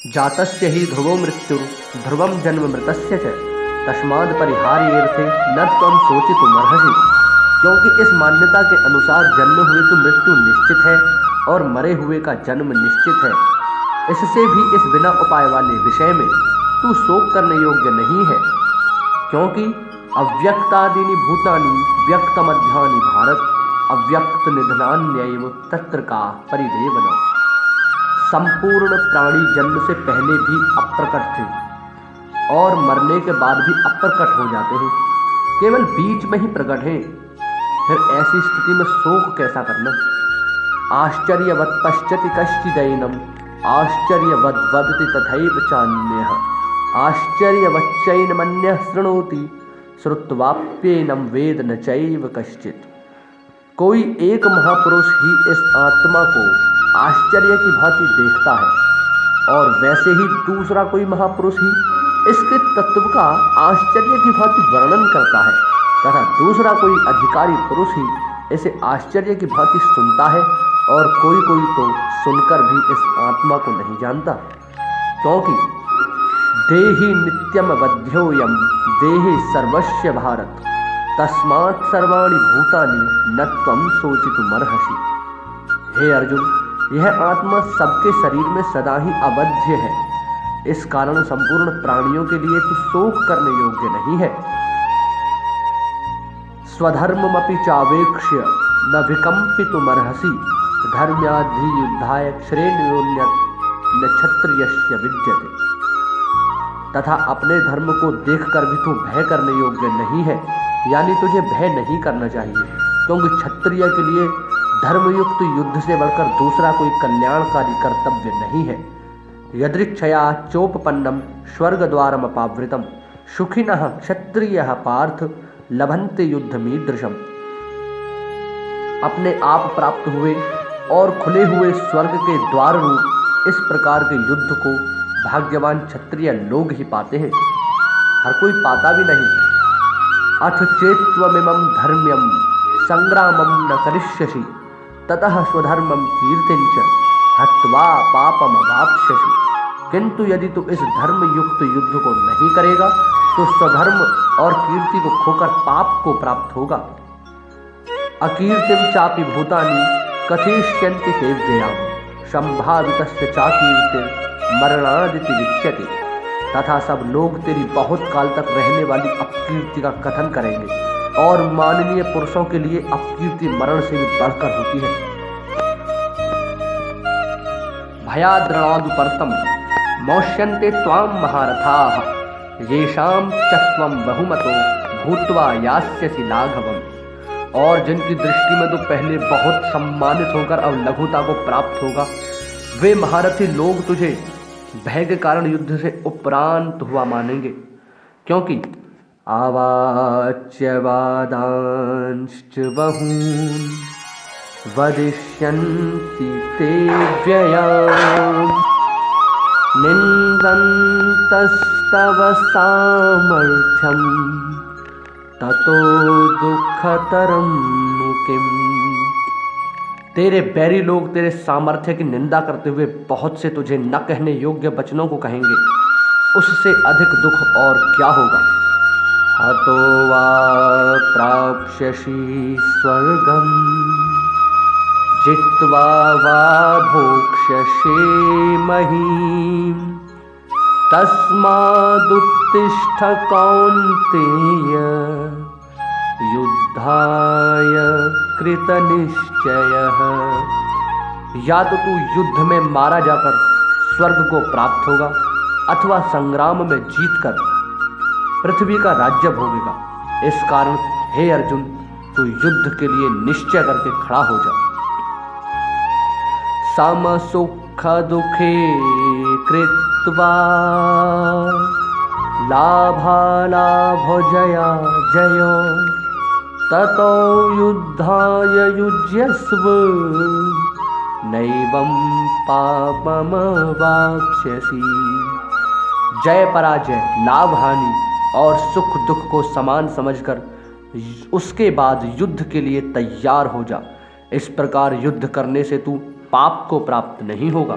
जातस्य ही ध्रुवो मृत्युर् ध्रुवम जन्म मृतस्य च तस्माद् परिहार्येऽर्थे न त्वं शोचितुमर्हसि। क्योंकि इस मान्यता के अनुसार जन्म हुए की मृत्यु निश्चित है और मरे हुए का जन्म निश्चित है। इससे भी इस बिना उपाय वाले विषय में तू शोक करने योग्य नहीं है, क्योंकि अव्यक्तादीनि भूतानि व्यक्तमध्यानि भारत अव्यक्त निधनान्यैव तत्र का परिदेवना। संपूर्ण प्राणी जन्म से पहले भी अप्रकट थे और मरने के बाद भी अप्रकट हो जाते हैं, केवल बीच में ही प्रकट हैं। फिर ऐसी स्थिति में शोक कैसा करना। आश्चर्यवत् पश्यति कश्चिदैनम् आश्चर्यवद् वदति तथैव चान्यः आश्चर्यवच्चैनमन्यः शृणोति श्रुत्वाप्येनं वेद न चैव कश्चित्। कोई एक महापुरुष ही इस आत्मा को आश्चर्य की भांति देखता है और वैसे ही दूसरा कोई महापुरुष ही इसके तत्व का आश्चर्य की भांति वर्णन करता है तथा दूसरा कोई अधिकारी पुरुष ही इसे आश्चर्य की भांति सुनता है और कोई कोई तो सुनकर भी इस आत्मा को नहीं जानता। क्योंकि देहि नित्यम बध्योयम देहि सर्वस्य भारत तस्मात् सर्वाणि भूतानि न त्वं शोचितुमर्हसि। हे अर्जुन, यह आत्मा सबके शरीर में सदा ही अबध्य है, इस कारण संपूर्ण प्राणियों के लिए तू शोक करने योग्य नहीं है। स्वधर्ममपि चावेक्ष्य न विकम्पितुमर्हसि धर्म्याधियुद्धाय श्रेणोन्यत् न क्षत्रियस्य विद्यते। तथा अपने धर्म को देखकर भी तू भय करने योग्य नहीं है, यानी तुझे भय नहीं करना चाहिए, क्योंकि क्षत्रिय के लिए धर्मयुक्त युद्ध से बढ़कर दूसरा कोई कल्याणकारी कर्तव्य नहीं है। यदृच्छया चोपपन्नम स्वर्गद्वारमपावृतम सुखिनः क्षत्रियः पार्थ लभन्ते युद्धमीदृशम। अपने आप प्राप्त हुए और खुले हुए स्वर्ग के द्वार रूप इस प्रकार के युद्ध को भाग्यवान क्षत्रिय लोग ही पाते हैं, हर कोई पाता भी नहीं। अथ चेत्त्वमिमं धर्म्यं संग्रामं न करिष्यसि ततः स्वधर्मं कीर्तिं च हत्वा पापमवाप्स्यसि। किंतु यदि तू इस धर्म युक्त युद्ध को नहीं करेगा तो स्वधर्म और कीर्ति को खोकर पाप को प्राप्त होगा। अकीर्तिं चापि भूतानि कथयिष्यन्ति ते व्ययाम संभावितस्य चाकीर्तिर् मरणादिति विच्यते। तथा सब लोग तेरी बहुत काल तक रहने वाली अपकीर्ति का कथन करेंगे और माननीय पुरुषों के लिए अपकीर्ति मरण से भी बढ़कर होती है। भयाद्रणादुपर्तम मौष्यन्ते त्वां महारथाः येषां च त्वं बहुमतो भूत्वा यास्यसि लाघवम्। और जिनकी दृष्टि में तो पहले बहुत सम्मानित होकर अब लघुता को प्राप्त होगा, वे महारथी लोग तुझे भय के कारण युद्ध से उपरांत हुआ मानेंगे, क्योंकि आवाच्य वादांश्च बहून् वदिष्यन्ति ते व्ययाम् निन्दन्तस्तव सामर्थ्यम् ततो दुःखतरं नु किम्। तेरे बैरी लोग तेरे सामर्थ्य की निंदा करते हुए बहुत से तुझे न कहने योग्य वचनों को कहेंगे, उससे अधिक दुख और क्या होगा। हतो वा प्राप्स्यसि स्वर्गम् जित्वा वा भोक्ष्यसे महीम् तस्मादुत्तिष्ठ कौन्तेय युद्धाय कृतनिश्चयः। या तो तू युद्ध में मारा जाकर स्वर्ग को प्राप्त होगा अथवा संग्राम में जीतकर पृथ्वी का राज्य भोगेगा। इस कारण हे अर्जुन, तू युद्ध के लिए निश्चय करके खड़ा हो जा। सम सुख दुखे कृत्वा लाभालाभो जया जयो ततो युद्धाय युज्यस्व नैवं पापमवाप्स्यसि। जय पराजय, लाभ हानि और सुख दुख को समान समझकर उसके बाद युद्ध के लिए तैयार हो जा। इस प्रकार युद्ध करने से तू पाप को प्राप्त नहीं होगा।